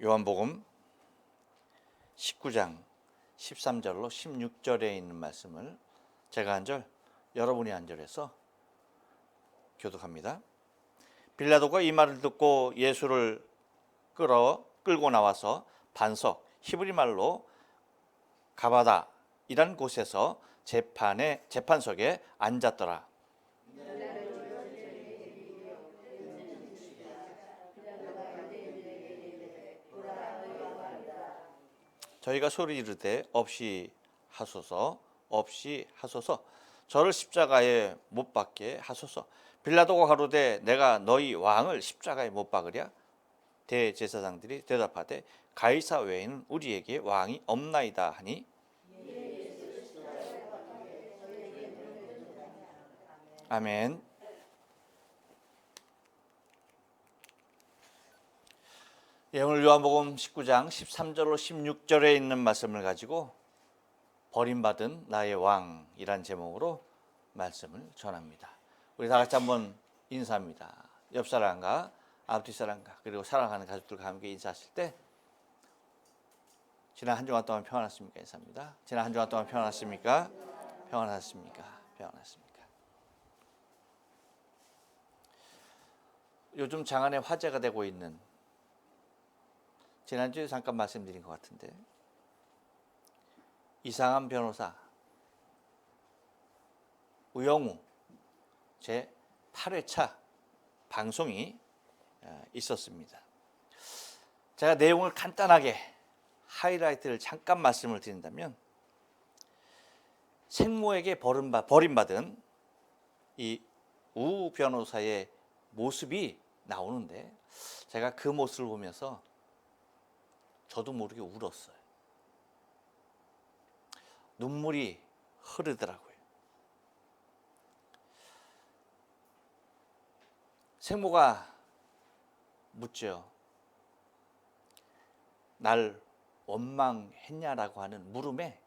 요한복음 19장 13절로 16절에 있는 말씀을 제가 한 절, 여러분이 한 절에서 교독합니다. 빌라도가 이 말을 듣고 예수를 끌고 나와서 반석, 히브리 말로 가바다이란 곳에서 재판석에 앉았더라. 저희가 소리 지르되 없이 하소서, 없이 하소서, 저를 십자가에 못 박게 하소서. 빌라도가 가로되 내가 너희 왕을 십자가에 못 박으랴? 대제사장들이 대답하되 가이사 외에는 우리에게 왕이 없나이다 하니, 아멘. 예, 오늘 요한복음 19장 13절로 16절에 있는 말씀을 가지고 버림받은 나의 왕이란 제목으로 말씀을 전합니다. 우리 다 같이 한번 인사합니다. 옆 사람과 앞뒤 사람과 그리고 사랑하는 가족들과 함께 인사하실 때 지난 한 주간 동안 평안하십니까? 인사합니다. 지난 한 주간 동안 평안하십니까? 평안하십니까? 평안하십니까? 요즘 장안에 화제가 되고 있는, 지난주에 잠깐 말씀드린 것 같은데, 이상한 변호사 우영우 제 8회차 방송이 있었습니다. 제가 내용을 간단하게 하이라이트를 잠깐 말씀을 드린다면, 생모에게 버림받은 이 우 변호사의 모습이 나오는데, 제가 그 모습을 보면서 저도 모르게 울었어요. 눈물이 흐르더라고요. 생모가 묻죠. 날 원망했냐라고 하는 물음에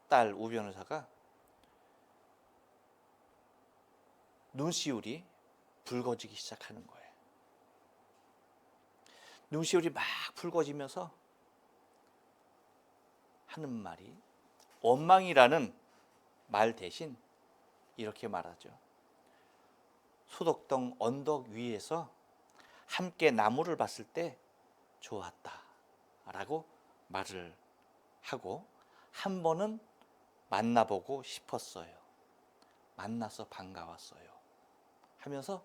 딸 우 변호사가 눈시울이 붉어지기 시작하는 거예요. 눈시울이 막 붉어지면서 하는 말이, 원망이라는 말 대신 이렇게 말하죠. 소독동 언덕 위에서 함께 나무를 봤을 때 좋았다 라고 말을 하고, 한 번은 만나보고 싶었어요. 만나서 반가웠어요 하면서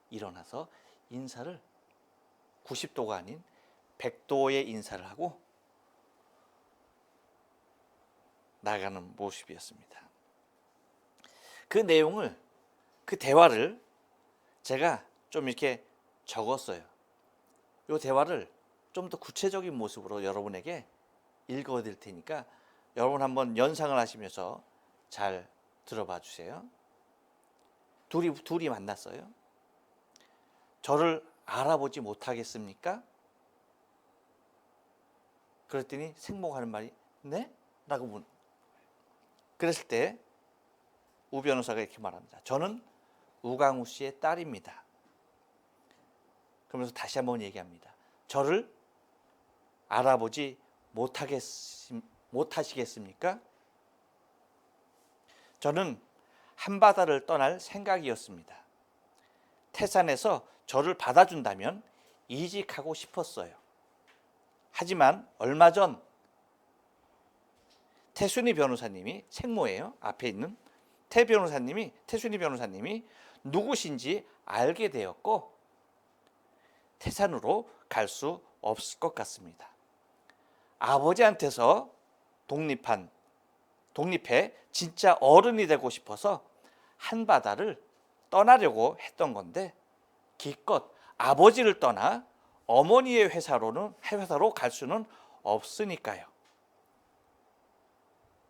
일어나서 인사를 90도가 아닌 100도의 인사를 하고 나가는 모습이었습니다. 그 내용을, 그 대화를 제가 좀 이렇게 적었어요. 이 대화를 좀 더 구체적인 모습으로 여러분에게 읽어드릴 테니까 여러분 한번 연상을 하시면서 잘 들어봐 주세요. 둘이 만났어요. 저를 알아보지 못하겠습니까? 그랬더니 생모가 하는 말이 네? 라고 문. 그랬을 때 우 변호사가 이렇게 말합니다. 저는 우강우 씨의 딸입니다. 그러면서 다시 한번 얘기합니다. 저를 알아보지 못하시겠습니까? 저는 한바다를 떠날 생각이었습니다. 태산에서 저를 받아준다면 이직하고 싶었어요. 하지만 얼마 전 태순이 변호사님이, 생모예요, 앞에 있는 태순이 변호사님이 누구신지 알게 되었고 태산으로 갈 수 없을 것 같습니다. 아버지한테서 독립해 진짜 어른이 되고 싶어서 한바다를 떠나려고 했던 건데, 기껏 아버지를 떠나 어머니의 회사로 갈 수는 없으니까요.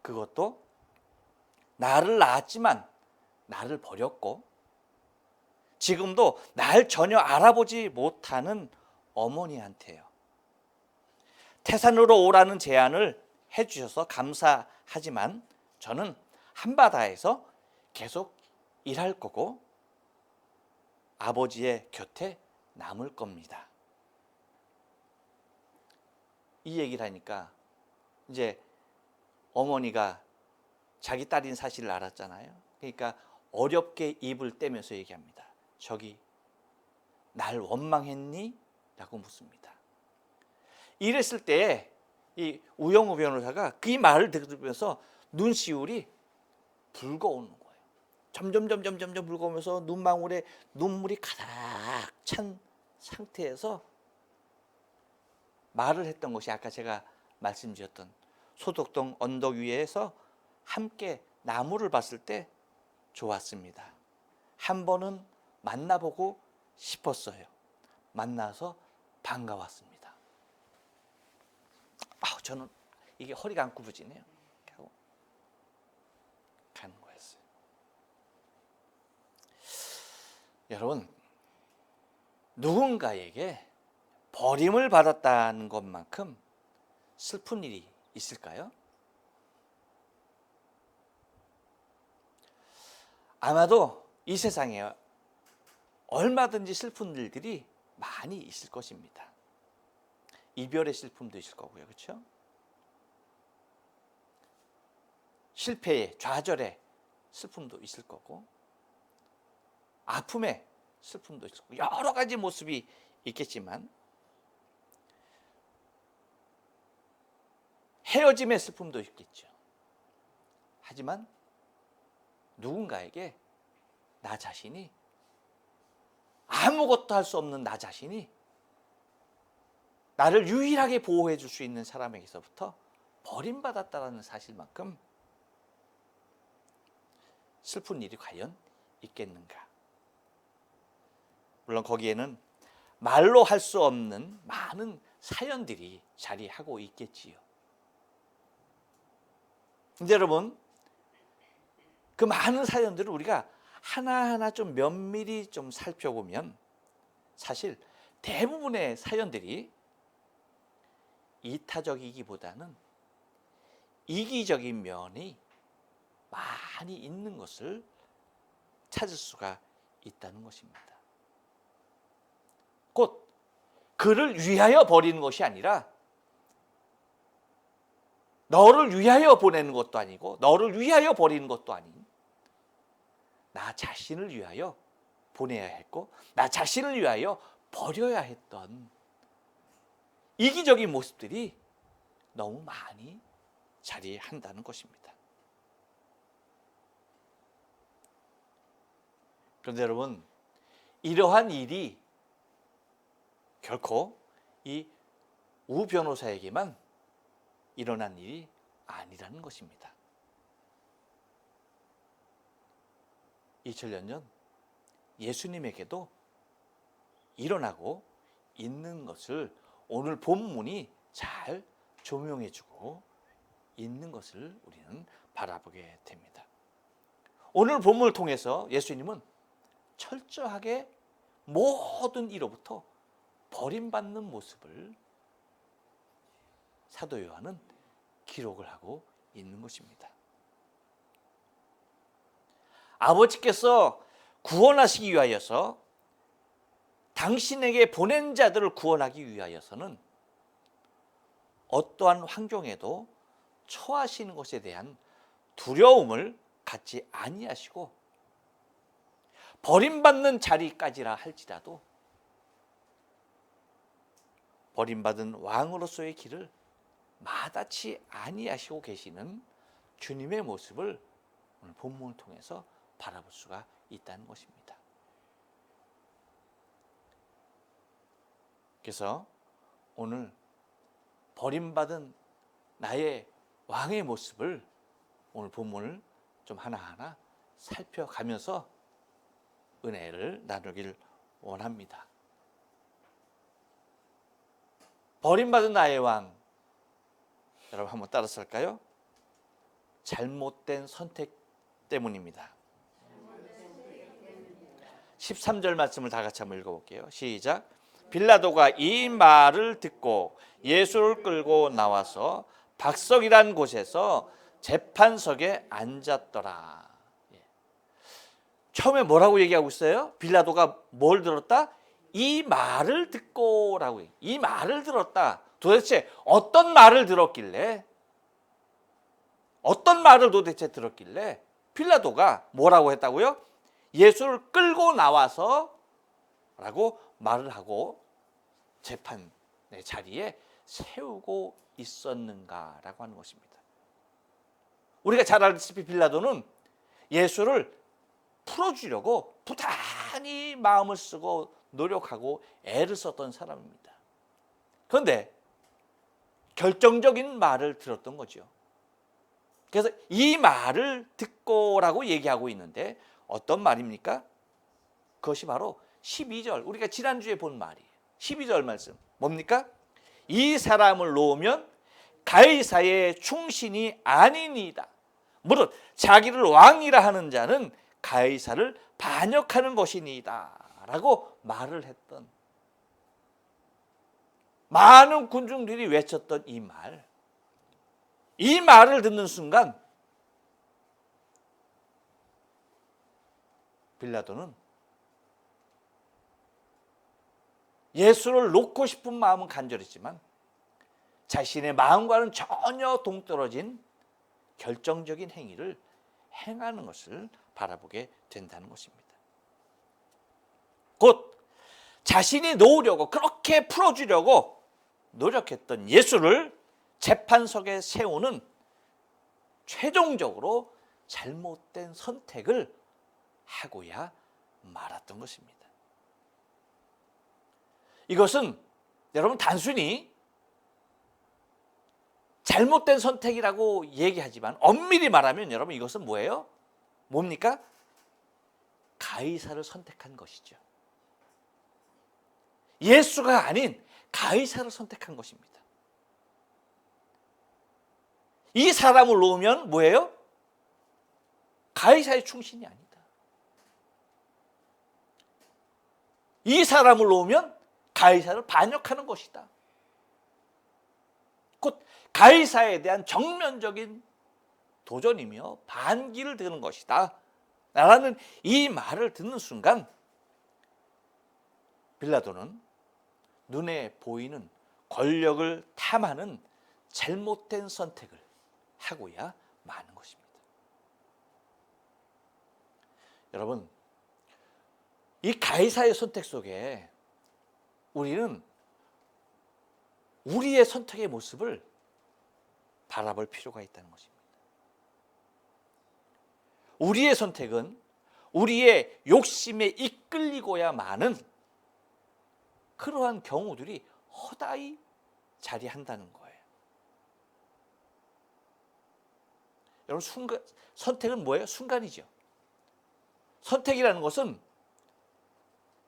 그것도 나를 낳았지만 나를 버렸고, 지금도 날 전혀 알아보지 못하는 어머니한테요. 태산으로 오라는 제안을 해주셔서 감사하지만 저는 한바다에서 계속 일할 거고 아버지의 곁에 남을 겁니다. 이 얘기를 하니까 이제 어머니가 자기 딸인 사실을 알았잖아요. 그러니까 어렵게 입을 떼면서 얘기합니다. 저기 날 원망했니? 라고 묻습니다. 이랬을 때 이 우영우 변호사가 그 말을 들으면서 눈시울이 붉어오는 거예요. 점점 붉어오면서 눈망울에 눈물이 가득 찬 상태에서 말을 했던 것이 아까 제가 말씀드렸던 소덕동 언덕 위에서 함께 나무를 봤을 때 좋았습니다. 한 번은 만나보고 싶었어요. 만나서 반가웠습니다. 저는 이게 허리가 안 굽어지네요. 하고 가는 거였어요. 여러분, 누군가에게 버림을 받았다는 것만큼 슬픈 일이 있을까요? 아마도 이 세상에 얼마든지 슬픈 일들이 많이 있을 것입니다. 이별의 슬픔도 있을 거고요. 그렇죠? 실패의 좌절의 슬픔도 있을 거고 아픔의 슬픔도 있을 거고 여러 가지 모습이 있겠지만 헤어짐의 슬픔도 있겠죠. 하지만 누군가에게 나 자신이 아무것도 할 수 없는 나 자신이 나를 유일하게 보호해 줄 수 있는 사람에게서부터 버림받았다는 사실만큼 슬픈 일이 과연 있겠는가? 물론 거기에는 말로 할 수 없는 많은 사연들이 자리하고 있겠지요. 근데 여러분, 그 많은 사연들을 우리가 하나하나 좀 면밀히 좀 살펴보면 사실 대부분의 사연들이 이타적이기보다는 이기적인 면이 많이 있는 것을 찾을 수가 있다는 것입니다. 곧 그를 위하여 버리는 것이 아니라 너를 위하여 보내는 것도 아니고 너를 위하여 버리는 것도 아닌 나 자신을 위하여 보내야 했고 나 자신을 위하여 버려야 했던 이기적인 모습들이 너무 많이 자리한다는 것입니다. 그런데 여러분, 이러한 일이 결코 이 우 변호사에게만 일어난 일이 아니라는 것입니다. 2000년 전 예수님에게도 일어나고 있는 것을 오늘 본문이 잘 조명해주고 있는 것을 우리는 바라보게 됩니다. 오늘 본문을 통해서 예수님은 철저하게 모든 이로부터 버림받는 모습을 사도 요한은 기록을 하고 있는 것입니다. 아버지께서 구원하시기 위하여서 당신에게 보낸 자들을 구원하기 위하여서는 어떠한 환경에도 처하시는 것에 대한 두려움을 갖지 아니하시고 버림받는 자리까지라 할지라도 버림받은 왕으로서의 길을 마다치 아니하시고 계시는 주님의 모습을 오늘 본문을 통해서 바라볼 수가 있다는 것입니다. 그래서 오늘 버림받은 나의 왕의 모습을 오늘 본문을 좀 하나하나 살펴가면서 은혜를 나누길 원합니다. 버림받은 나의 왕, 여러분 한번 따라서 할까요? 잘못된 선택 때문입니다. 13절 말씀을 다 같이 한번 읽어볼게요. 시작. 빌라도가 이 말을 듣고 예수를 끌고 나와서 박석이란 곳에서 재판석에 앉았더라. 처음에 뭐라고 얘기하고 있어요? 빌라도가 뭘 들었다? 이 말을 듣고라고 해요. 이 말을 들었다. 도대체 어떤 말을 들었길래 어떤 말을 도대체 들었길래 빌라도가 뭐라고 했다고요? 예수를 끌고 나와서 라고 말을 하고 재판의 자리에 세우고 있었는가라고 하는 것입니다. 우리가 잘 알다시피 빌라도는 예수를 풀어주려고 부단히 마음을 쓰고 노력하고 애를 썼던 사람입니다. 그런데 결정적인 말을 들었던 거죠. 그래서 이 말을 듣고라고 얘기하고 있는데 어떤 말입니까? 그것이 바로 12절, 우리가 지난주에 본 말이에요. 12절 말씀 뭡니까? 이 사람을 놓으면 가이사의 충신이 아니니이다. 무릇 자기를 왕이라 하는 자는 가이사를 반역하는 것이니이다 라고 말을 했던, 많은 군중들이 외쳤던 이 말, 이 말을 듣는 순간 빌라도는 예수를 놓고 싶은 마음은 간절했지만 자신의 마음과는 전혀 동떨어진 결정적인 행위를 행하는 것을 바라보게 된다는 것입니다. 곧 자신이 놓으려고 그렇게 풀어주려고 노력했던 예수를 재판석에 세우는 최종적으로 잘못된 선택을 하고야 말았던 것입니다. 이것은 여러분 단순히 잘못된 선택이라고 얘기하지만 엄밀히 말하면 여러분 이것은 뭐예요? 뭡니까? 가이사를 선택한 것이죠. 예수가 아닌 가이사를 선택한 것입니다. 이 사람을 놓으면 뭐예요? 가이사의 충신이 아니다. 이 사람을 놓으면 가이사를 반역하는 것이다. 곧 가이사에 대한 정면적인 도전이며 반기를 드는 것이다 라는 이 말을 듣는 순간 빌라도는 눈에 보이는 권력을 탐하는 잘못된 선택을 하고야 마는 것입니다. 여러분, 이 가이사의 선택 속에 우리는 우리의 선택의 모습을 바라볼 필요가 있다는 것입니다. 우리의 선택은 우리의 욕심에 이끌리고야 마는 그러한 경우들이 허다히 자리한다는 거예요. 여러분, 선택은 뭐예요? 순간이죠. 선택이라는 것은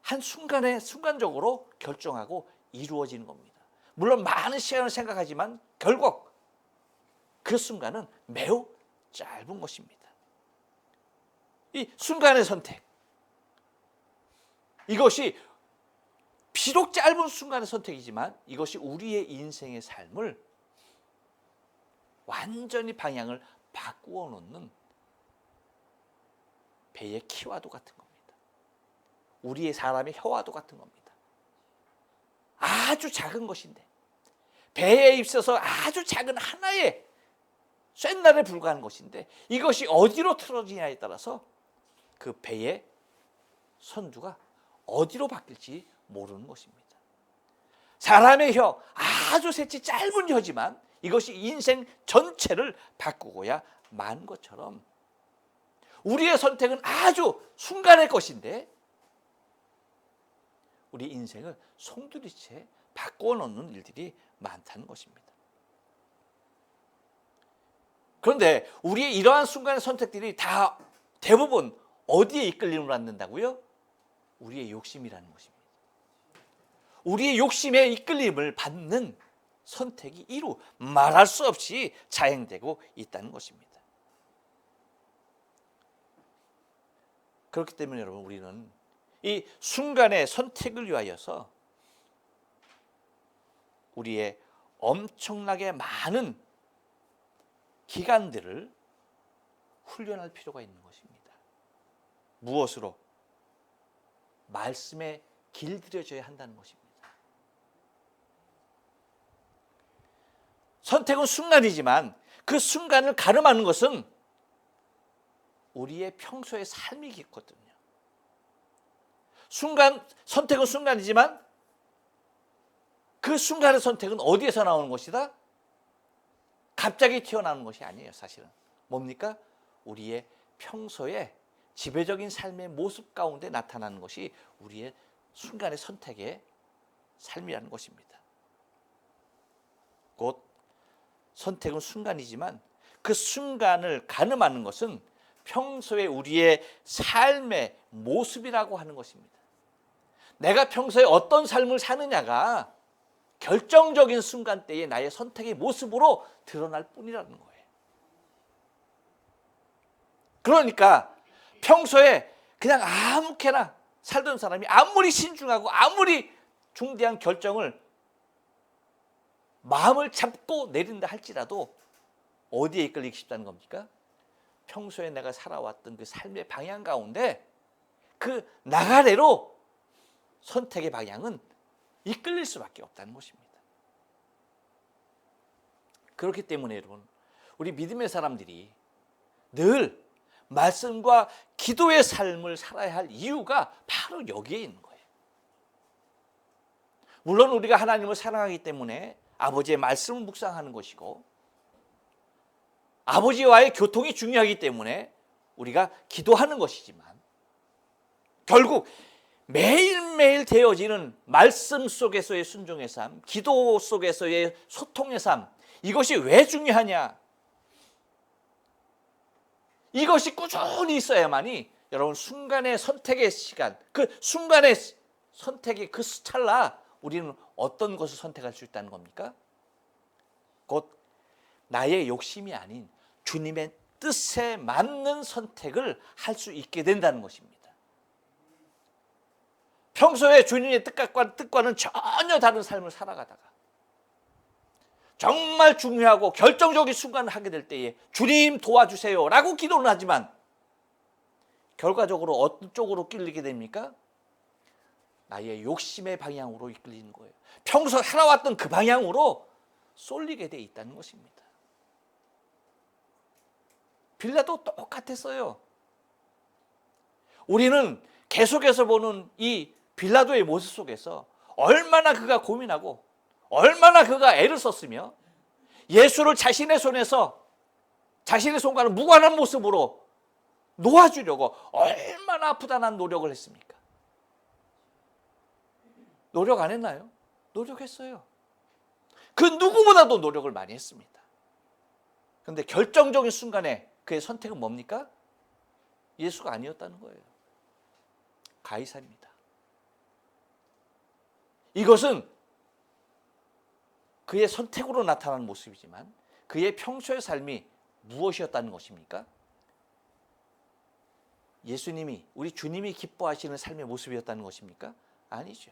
한순간에 순간적으로 결정하고 이루어지는 겁니다. 물론 많은 시간을 생각하지만 결국 그 순간은 매우 짧은 것입니다. 이 순간의 선택, 이것이 비록 짧은 순간의 선택이지만 이것이 우리의 인생의 삶을 완전히 방향을 바꾸어 놓는 배의 키와도 같은 겁니다. 우리의 사람의 혀와도 같은 겁니다. 아주 작은 것인데 배에 있어서 아주 작은 하나의 쇳날에 불과한 것인데 이것이 어디로 틀어지냐에 따라서 그 배의 선두가 어디로 바뀔지 모르는 것입니다. 사람의 혀, 아주 새치 짧은 혀지만 이것이 인생 전체를 바꾸고야 만 것처럼 우리의 선택은 아주 순간의 것인데 우리 인생을 송두리째 바꾸어 놓는 일들이 많다는 것입니다. 그런데 우리의 이러한 순간의 선택들이 다 대부분 어디에 이끌림을 받는다고요? 우리의 욕심이라는 것입니다. 우리의 욕심에 이끌림을 받는 선택이 이루 말할 수 없이 자행되고 있다는 것입니다. 그렇기 때문에 여러분, 우리는 이 순간의 선택을 위하여서 우리의 엄청나게 많은 기간들을 훈련할 필요가 있는 것입니다. 무엇으로? 말씀의 길들여져야 한다는 것입니다. 선택은 순간이지만 그 순간을 가늠하는 것은 우리의 평소의 삶이겠거든요. 선택은 순간이지만 그 순간의 선택은 어디에서 나오는 것이다? 갑자기 튀어나오는 것이 아니에요. 사실은 뭡니까? 우리의 평소의 지배적인 삶의 모습 가운데 나타나는 것이 우리의 순간의 선택의 삶이라는 것입니다. 곧 선택은 순간이지만 그 순간을 가늠하는 것은 평소에 우리의 삶의 모습이라고 하는 것입니다. 내가 평소에 어떤 삶을 사느냐가 결정적인 순간대에 나의 선택의 모습으로 드러날 뿐이라는 거예요. 그러니까 평소에 그냥 아무렇게나 살던 사람이 아무리 신중하고 아무리 중대한 결정을 마음을 잡고 내린다 할지라도 어디에 이끌리기 쉽다는 겁니까? 평소에 내가 살아왔던 그 삶의 방향 가운데 그 나가래로 선택의 방향은 이끌릴 수밖에 없다는 것입니다. 그렇기 때문에 여러분, 우리 믿음의 사람들이 늘 말씀과 기도의 삶을 살아야 할 이유가 바로 여기에 있는 거예요. 물론 우리가 하나님을 사랑하기 때문에 아버지의 말씀을 묵상하는 것이고 아버지와의 교통이 중요하기 때문에 우리가 기도하는 것이지만 결국 매일매일 되어지는 말씀 속에서의 순종의 삶, 기도 속에서의 소통의 삶, 이것이 왜 중요하냐? 이것이 꾸준히 있어야만이 여러분 순간의 선택의 시간, 그 순간의 선택의 그 찰나 우리는 어떤 것을 선택할 수 있다는 겁니까? 곧 나의 욕심이 아닌 주님의 뜻에 맞는 선택을 할 수 있게 된다는 것입니다. 평소에 주님의 뜻과는 전혀 다른 삶을 살아가다가 정말 중요하고 결정적인 순간을 하게 될 때에 주님 도와주세요 라고 기도는 하지만 결과적으로 어떤 쪽으로 끌리게 됩니까? 나의 욕심의 방향으로 이끌리는 거예요. 평소 살아왔던 그 방향으로 쏠리게 돼 있다는 것입니다. 빌라도 똑같았어요. 우리는 계속해서 보는 이 빌라도의 모습 속에서 얼마나 그가 고민하고 얼마나 그가 애를 썼으며 예수를 자신의 손에서 자신의 손과는 무관한 모습으로 놓아주려고 얼마나 아프다는 노력을 했습니까? 노력 안 했나요? 노력했어요. 그 누구보다도 노력을 많이 했습니다. 그런데 결정적인 순간에 그의 선택은 뭡니까? 예수가 아니었다는 거예요. 가이사입니다. 이것은 그의 선택으로 나타나는 모습이지만 그의 평소의 삶이 무엇이었다는 것입니까? 예수님이, 우리 주님이 기뻐하시는 삶의 모습이었다는 것입니까? 아니죠.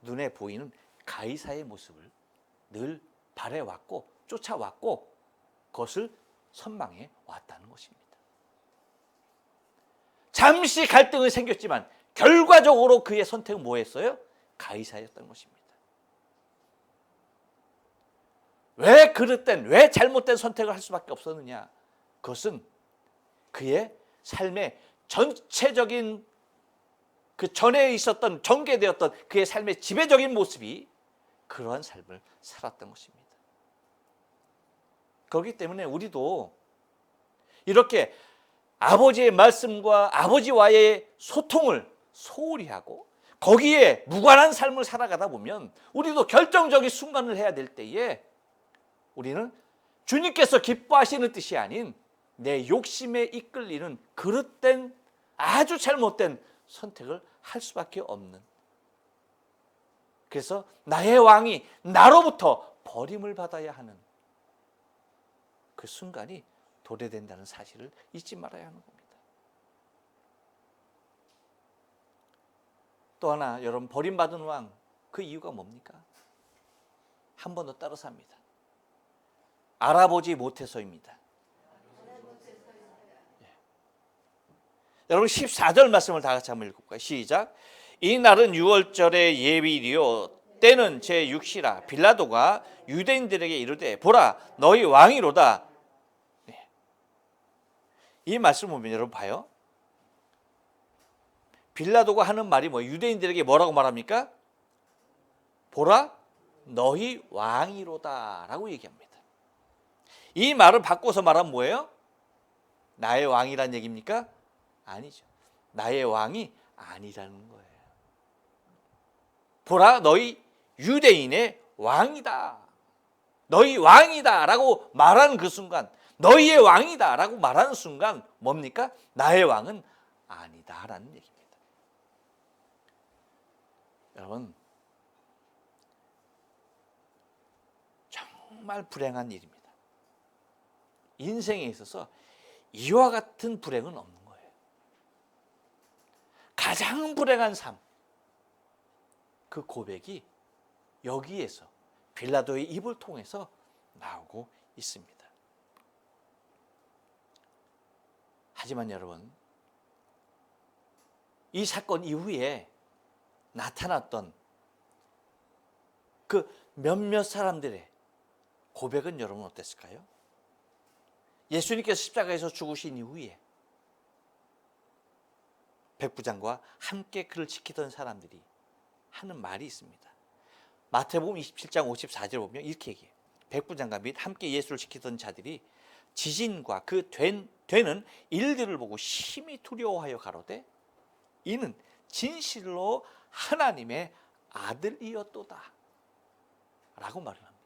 눈에 보이는 가이사의 모습을 늘 바래왔고 쫓아왔고 그것을 선망해 왔다는 것입니다. 잠시 갈등이 생겼지만 결과적으로 그의 선택은 뭐였어요? 가이사였던 것입니다. 왜 그릇된, 왜 잘못된 선택을 할 수밖에 없었느냐? 그것은 그의 삶의 전체적인 그 전에 있었던 전개되었던 그의 삶의 지배적인 모습이 그러한 삶을 살았던 것입니다. 그렇기 때문에 우리도 이렇게 아버지의 말씀과 아버지와의 소통을 소홀히 하고 거기에 무관한 삶을 살아가다 보면 우리도 결정적인 순간을 해야 될 때에 우리는 주님께서 기뻐하시는 뜻이 아닌 내 욕심에 이끌리는 그릇된 아주 잘못된 선택을 할 수밖에 없는, 그래서 나의 왕이 나로부터 버림을 받아야 하는 그 순간이 도래된다는 사실을 잊지 말아야 하는 겁니다. 또 하나, 여러분, 버림받은 왕, 그 이유가 뭡니까? 한 번 더 따라 삽니다. 알아보지 못해서입니다. 예. 여러분 14절 말씀을 다 같이 한번 읽어볼까요? 시작. 이 날은 유월절의 예비일이요 때는 제6시라. 빌라도가 유대인들에게 이르되 보라 너희 왕이로다. 이 말씀 보면 여러분 봐요. 빌라도가 하는 말이 뭐 유대인들에게 뭐라고 말합니까? 보라 너희 왕이로다 라고 얘기합니다. 이 말을 바꿔서 말하면 뭐예요? 나의 왕이란 얘기입니까? 아니죠. 나의 왕이 아니라는 거예요. 보라 너희 유대인의 왕이다. 너희 왕이다 라고 말하는 그 순간, 너희의 왕이다 라고 말하는 순간 뭡니까? 나의 왕은 아니다 라는 얘기입니다. 여러분, 정말 불행한 일입니다. 인생에 있어서 이와 같은 불행은 없는 거예요. 가장 불행한 삶, 그 고백이 여기에서 빌라도의 입을 통해서 나오고 있습니다. 하지만 여러분, 이 사건 이후에 나타났던 그 몇몇 사람들의 고백은 여러분 어땠을까요? 예수님께서 십자가에서 죽으신 이후에 백부장과 함께 그를 지키던 사람들이 하는 말이 있습니다. 마태복음 27장 54절 보면 이렇게 얘기해요. 백부장과 및 함께 예수를 지키던 자들이 지진과 그 되는 일들을 보고 심히 두려워하여 가로되 이는 진실로 하나님의 아들이었도다 라고 말을 합니다.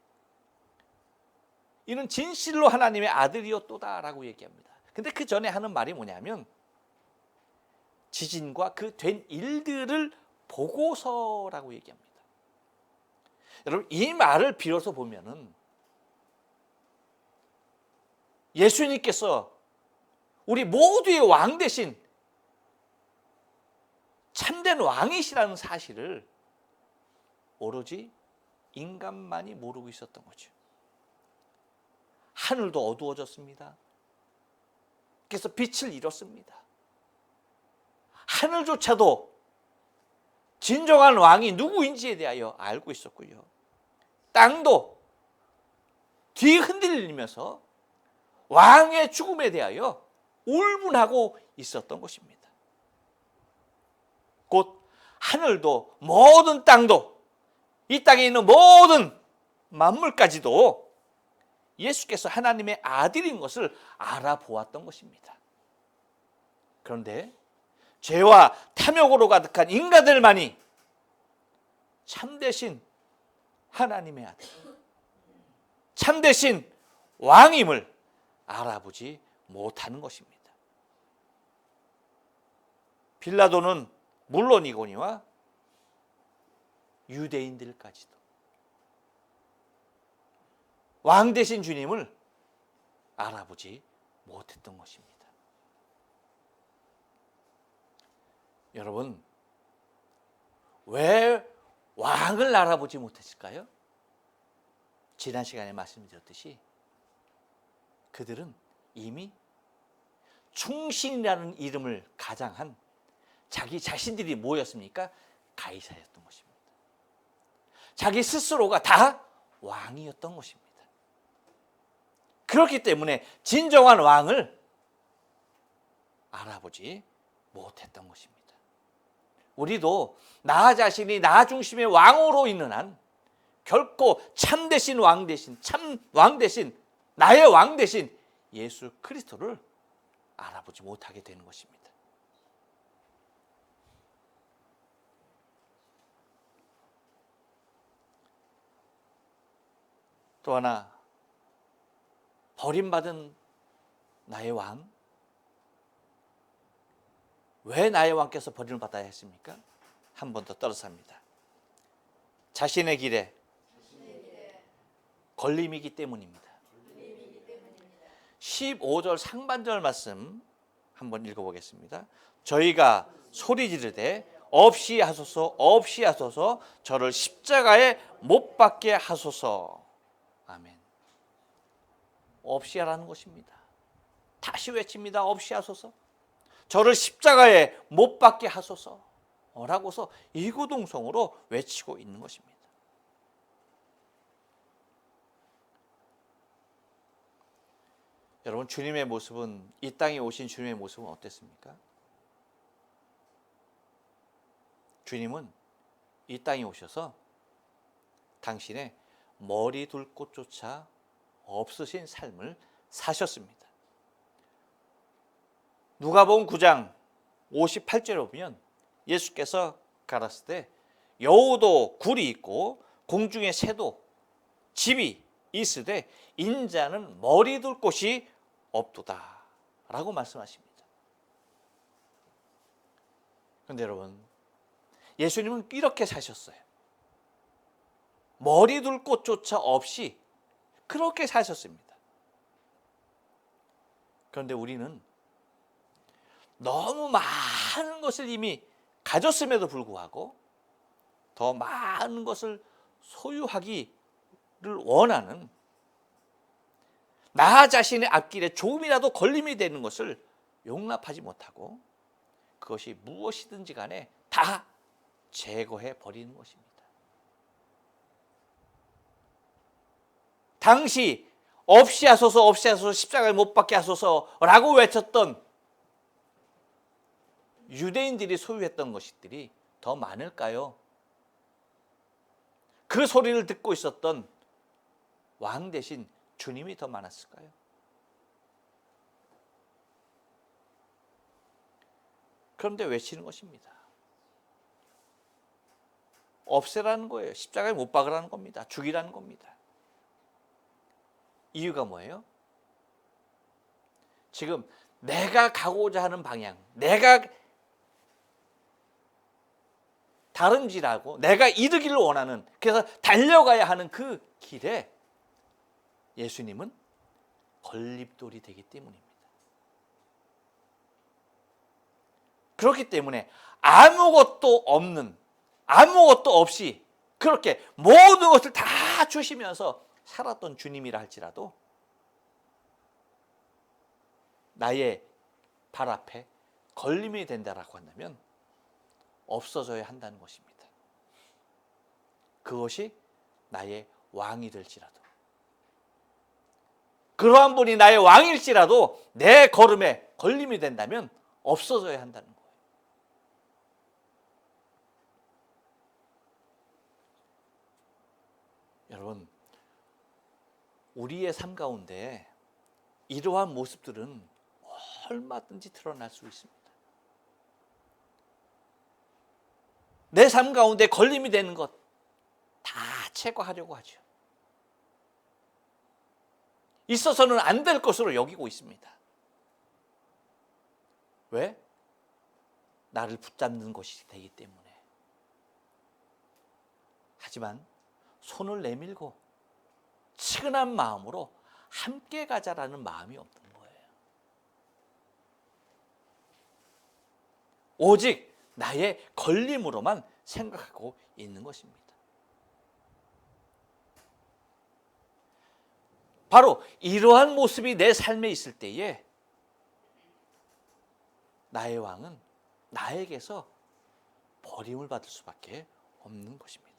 이는 진실로 하나님의 아들이었도다 라고 얘기합니다. 근데 그 전에 하는 말이 뭐냐면 지진과 그 된 일들을 보고서라고 얘기합니다. 여러분, 이 말을 빌어서 보면은 예수님께서 우리 모두의 왕 대신 참된 왕이시라는 사실을 오로지 인간만이 모르고 있었던 거죠. 하늘도 어두워졌습니다. 그래서 빛을 잃었습니다. 하늘조차도 진정한 왕이 누구인지에 대하여 알고 있었고요. 땅도 뒤흔들리면서 왕의 죽음에 대하여 울분하고 있었던 것입니다. 곧 하늘도 모든 땅도 이 땅에 있는 모든 만물까지도 예수께서 하나님의 아들인 것을 알아보았던 것입니다. 그런데 죄와 탐욕으로 가득한 인간들만이 참되신 하나님의 아들, 참되신 왕임을 알아보지 못하는 것입니다. 빌라도는 물론이거니와 유대인들까지도 왕 되신 주님을 알아보지 못했던 것입니다. 여러분, 왜 왕을 알아보지 못했을까요? 지난 시간에 말씀드렸듯이 그들은 이미 충신이라는 이름을 가장한 자기 자신들이 뭐였습니까? 가이사였던 것입니다. 자기 스스로가 다 왕이었던 것입니다. 그렇기 때문에 진정한 왕을 알아보지 못했던 것입니다. 우리도 나 자신이 나 중심의 왕으로 있는 한 결코 참되신 왕 대신, 참 왕 대신, 나의 왕 대신 예수 그리스도를 알아보지 못하게 되는 것입니다. 또 하나, 버림받은 나의 왕, 왜 나의 왕께서 버림을 받아야 했습니까? 한 번 더 떨어서 합니다. 자신의 길에 걸림이기 때문입니다. 15절 상반절 말씀 한번 읽어보겠습니다. 저희가 소리 지르되 없이 하소서 없이 하소서 저를 십자가에 못 박게 하소서. 아멘. 없이 하라는 것입니다. 다시 외칩니다. 없이 하소서. 저를 십자가에 못 박게 하소서. 라고서 이구동성으로 외치고 있는 것입니다. 여러분, 주님의 모습은, 이 땅에 오신 주님의 모습은 어땠습니까? 주님은 이 땅에 오셔서 당신의 머리 둘 곳조차 없으신 삶을 사셨습니다. 누가복음 9장 58절에 보면 예수께서 가라사대 때 여우도 굴이 있고 공중의 새도 집이 있으되 인자는 머리 둘 곳이 없도다 라고 말씀하십니다. 그런데 여러분, 예수님은 이렇게 사셨어요. 머리 둘 곳조차 없이 그렇게 사셨습니다. 그런데 우리는 너무 많은 것을 이미 가졌음에도 불구하고 더 많은 것을 소유하기를 원하는, 나 자신의 앞길에 조금이라도 걸림이 되는 것을 용납하지 못하고 그것이 무엇이든지 간에 다 제거해 버리는 것입니다. 당시 없이 하소서, 없이 하소서, 십자가에 못 박게 하소서라고 외쳤던 유대인들이 소유했던 것들이 더 많을까요? 그 소리를 듣고 있었던 왕 대신 주님이 더 많았을까요? 그런데 외치는 것입니다. 없애라는 거예요. 십자가에 못 박으라는 겁니다. 죽이라는 겁니다. 이유가 뭐예요? 지금 내가 가고자 하는 방향, 내가 다름질하고 내가 이르기를 원하는, 그래서 달려가야 하는 그 길에 예수님은 걸림돌이 되기 때문입니다. 그렇기 때문에 아무것도 없이 그렇게 모든 것을 다 주시면서 살았던 주님이라 할지라도 나의 발 앞에 걸림이 된다라고 한다면 없어져야 한다는 것입니다. 그것이 나의 왕이 될지라도, 그러한 분이 나의 왕일지라도 내 걸음에 걸림이 된다면 없어져야 한다는 거예요. 여러분, 우리의 삶 가운데 이러한 모습들은 얼마든지 드러날 수 있습니다. 내 삶 가운데 걸림이 되는 것 다 제거하려고 하죠. 있어서는 안 될 것으로 여기고 있습니다. 왜? 나를 붙잡는 것이 되기 때문에. 하지만 손을 내밀고 측은한 마음으로 함께 가자라는 마음이 없는 거예요. 오직 나의 걸림으로만 생각하고 있는 것입니다. 바로 이러한 모습이 내 삶에 있을 때에 나의 왕은 나에게서 버림을 받을 수밖에 없는 것입니다.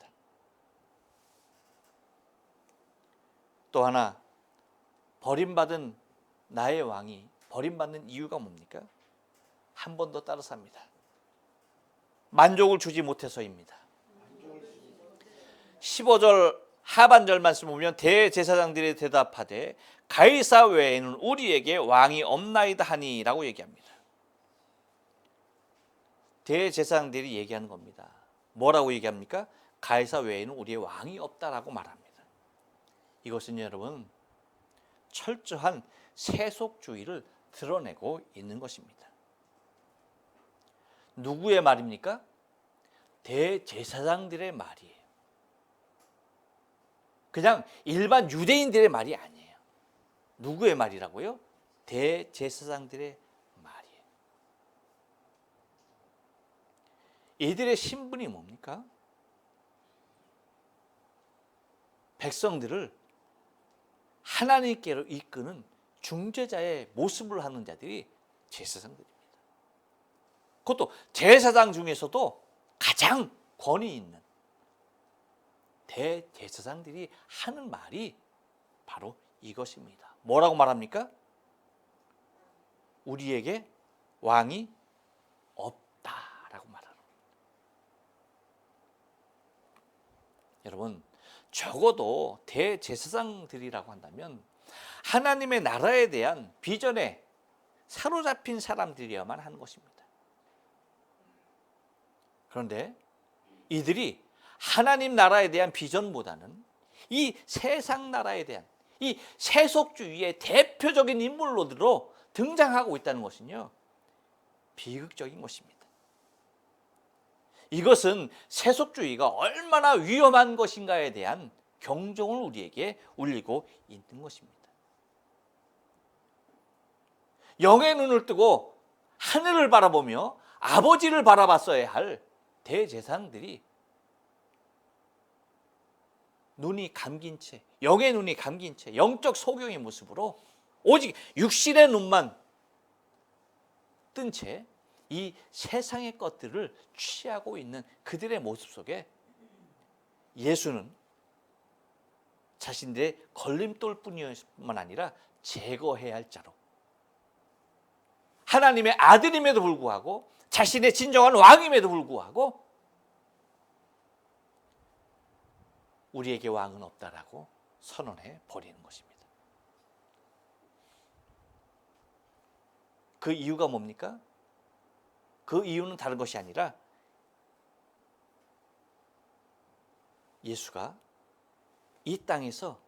또 하나, 버림받은 나의 왕이 버림받는 이유가 뭡니까? 한 번 더 따라서 합니다. 만족을 주지 못해서입니다. 15절 하반절 말씀 보면 대제사장들이 대답하되 가이사 외에는 우리에게 왕이 없나이다 하니 라고 얘기합니다. 대제사장들이 얘기하는 겁니다. 뭐라고 얘기합니까? 가이사 외에는 우리의 왕이 없다라고 말합니다. 이것은 여러분 철저한 세속주의를 드러내고 있는 것입니다. 누구의 말입니까? 대제사장들의 말이에요. 그냥 일반 유대인들의 말이 아니에요. 누구의 말이라고요? 대제사장들의 말이에요. 이들의 신분이 뭡니까? 백성들을 하나님께로 이끄는 중재자의 모습을 하는 자들이 제사장들입니다. 그것도 제사장 중에서도 가장 권위 있는 대제사장들이 하는 말이 바로 이것입니다. 뭐라고 말합니까? 우리에게 왕이 없다라고 말하는. 여러분, 적어도 대제사장들이라고 한다면 하나님의 나라에 대한 비전에 사로잡힌 사람들이어야만 하는 것입니다. 그런데 이들이 하나님 나라에 대한 비전보다는 이 세상 나라에 대한 이 세속주의의 대표적인 인물로들로 등장하고 있다는 것은요, 비극적인 것입니다. 이것은 세속주의가 얼마나 위험한 것인가에 대한 경종을 우리에게 울리고 있는 것입니다. 영의 눈을 뜨고 하늘을 바라보며 아버지를 바라봤어야 할 대제사장들이 눈이 감긴 채, 영의 눈이 감긴 채 영적 소경의 모습으로 오직 육신의 눈만 뜬 채 이 세상의 것들을 취하고 있는 그들의 모습 속에 예수는 자신들의 걸림돌뿐만 아니라 제거해야 할 자로, 하나님의 아들임에도 불구하고 자신의 진정한 왕임에도 불구하고 우리에게 왕은 없다라고 선언해 버리는 것입니다. 그 이유가 뭡니까? 그 이유는 다른 것이 아니라 예수가 이 땅에서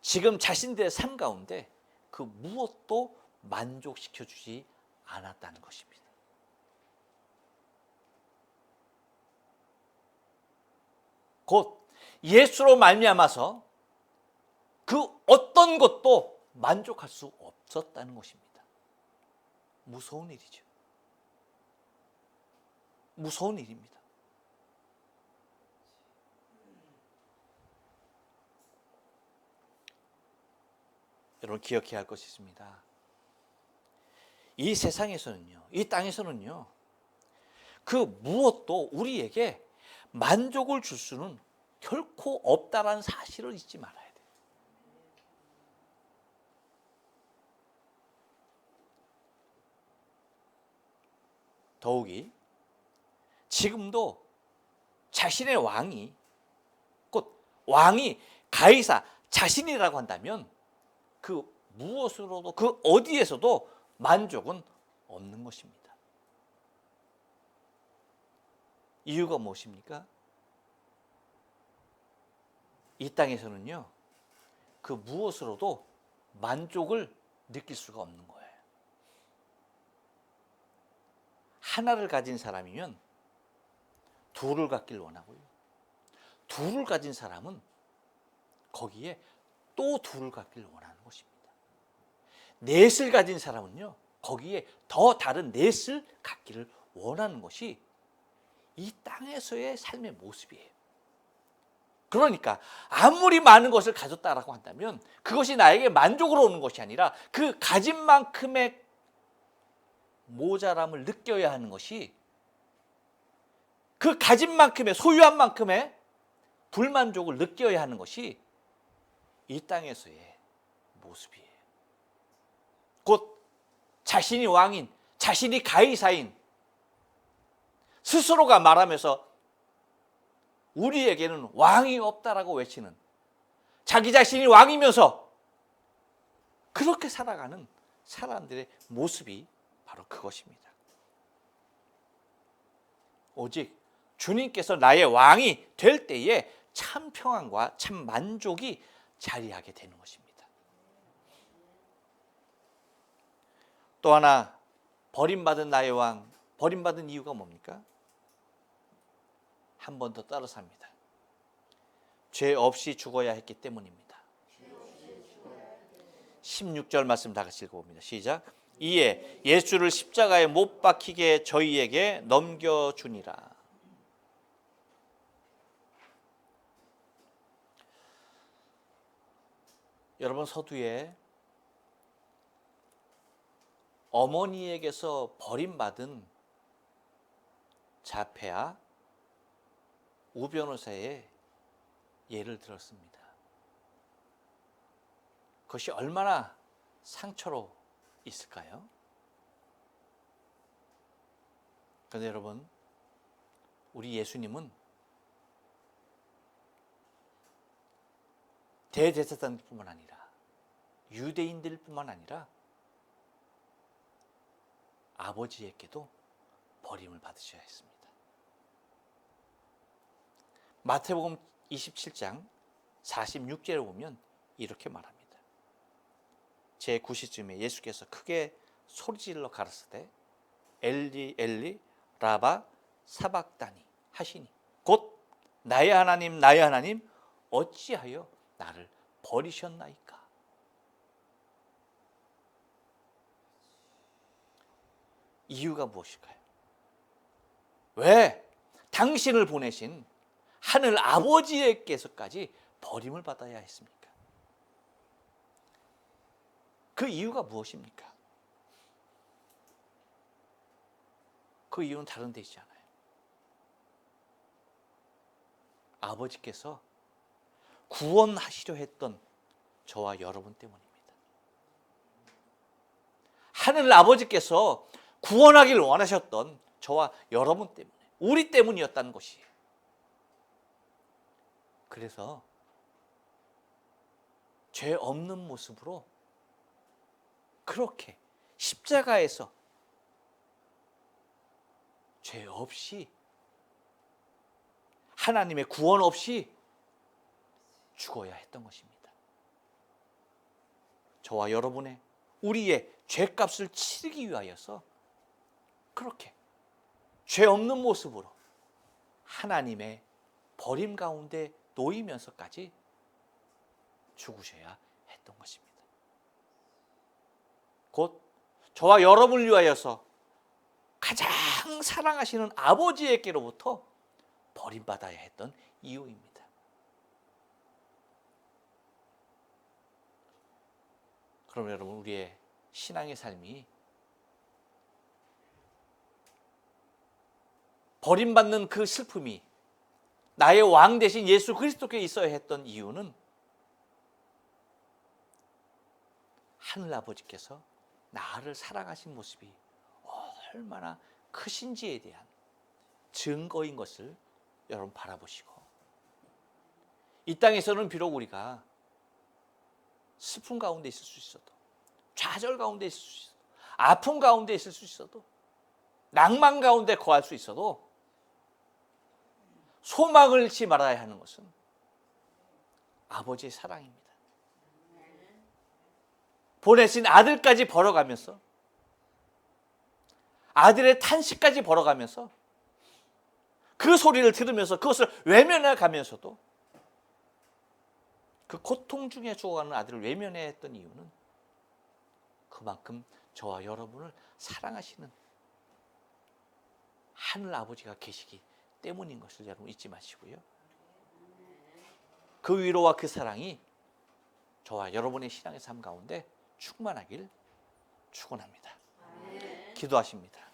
지금 자신들의 삶 가운데 그 무엇도 만족시켜 주지 않았다는 것입니다. 곧 예수로 말미암아서 그 어떤 것도 만족할 수 없었다는 것입니다. 무서운 일이죠. 무서운 일입니다. 여러분, 기억해야 할 것이 있습니다. 이 세상에서는요, 이 땅에서는요, 그 무엇도 우리에게 만족을 줄 수는 결코 없다라는 사실을 잊지 말아야 돼요. 더욱이 지금도 자신의 왕이, 곧 왕이 가이사 자신이라고 한다면 그 무엇으로도 그 어디에서도 만족은 없는 것입니다. 이유가 무엇입니까? 이 땅에서는요, 그 무엇으로도 만족을 느낄 수가 없는 거예요. 하나를 가진 사람이면 둘을 갖길 원하고요, 둘을 가진 사람은 거기에 또 둘을 갖길 원하는 것입니다. 넷을 가진 사람은요, 거기에 더 다른 넷을 갖기를 원하는 것이 이 땅에서의 삶의 모습이에요. 그러니까 아무리 많은 것을 가졌다라고 한다면 그것이 나에게 만족으로 오는 것이 아니라 그 가진 만큼의 모자람을 느껴야 하는 것이, 그 가진 만큼의, 소유한 만큼의 불만족을 느껴야 하는 것이 이 땅에서의 모습이에요. 곧 자신이 왕인, 자신이 가이사인 스스로가 말하면서 우리에게는 왕이 없다라고 외치는, 자기 자신이 왕이면서 그렇게 살아가는 사람들의 모습이 바로 그것입니다. 오직 주님께서 나의 왕이 될 때에 참 평안과 참 만족이 자리하게 되는 것입니다. 또 하나, 버림받은 나의 왕, 버림받은 이유가 뭡니까? 한 번 더 따라서 합니다. 죄 없이 죽어야 했기 때문입니다. 16절 말씀 다 같이 읽어봅니다. 시작. 이에 예수를 십자가에 못 박히게 저희에게 넘겨주니라. 여러분, 서두에 어머니에게서 버림받은 자폐아 우 변호사의 예를 들었습니다. 그것이 얼마나 상처로 있을까요? 그런데 여러분, 우리 예수님은 대제사장뿐만 아니라 유대인들뿐만 아니라 아버지에게도 버림을 받으셔야 했습니다. 마태복음 27장 46절을 보면 이렇게 말합니다. 제9시쯤에 예수께서 크게 소리질러 가라사대 엘리 엘리 라바 사박다니 하시니 곧 나의 하나님 나의 하나님 어찌하여 나를 버리셨나이까. 이유가 무엇일까요? 왜 당신을 보내신 하늘 아버지께서까지 버림을 받아야 했습니까? 그 이유가 무엇입니까? 그 이유는 다른 데 있지 않아요. 아버지께서 구원하시려 했던 저와 여러분 때문입니다. 하늘 아버지께서 구원하기를 원하셨던 저와 여러분 때문에, 우리 때문이었다는 것이에요. 그래서 죄 없는 모습으로 그렇게 십자가에서 죄 없이, 하나님의 구원 없이 죽어야 했던 것입니다. 저와 여러분의, 우리의 죄값을 치르기 위하여서 그렇게 죄 없는 모습으로 하나님의 버림 가운데 놓이면서까지 죽으셔야 했던 것입니다. 곧 저와 여러분을 위하여서 가장 사랑하시는 아버지에게로부터 버림받아야 했던 이유입니다. 그럼 여러분, 우리의 신앙의 삶이 버림받는 그 슬픔이 나의 왕 대신 예수 그리스도께 있어야 했던 이유는 하늘 아버지께서 나를 사랑하신 모습이 얼마나 크신지에 대한 증거인 것을 여러분 바라보시고, 이 땅에서는 비록 우리가 슬픔 가운데 있을 수 있어도, 좌절 가운데 있을 수 있어도, 아픔 가운데 있을 수 있어도, 낭만 가운데 거할 수 있어도 소망을 잃지 말아야 하는 것은 아버지의 사랑입니다. 보내신 아들까지 벌어가면서, 아들의 탄식까지 벌어가면서, 그 소리를 들으면서 그것을 외면해 가면서도 그 고통 중에 죽어가는 아들을 외면해야 했던 이유는 그만큼 저와 여러분을 사랑하시는 하늘 아버지가 계시기 때문인 것을 여러분 잊지 마시고요. 그 위로와 그 사랑이 저와 여러분의 신앙의 삶 가운데 충만하길 축원합니다. 기도하십니다.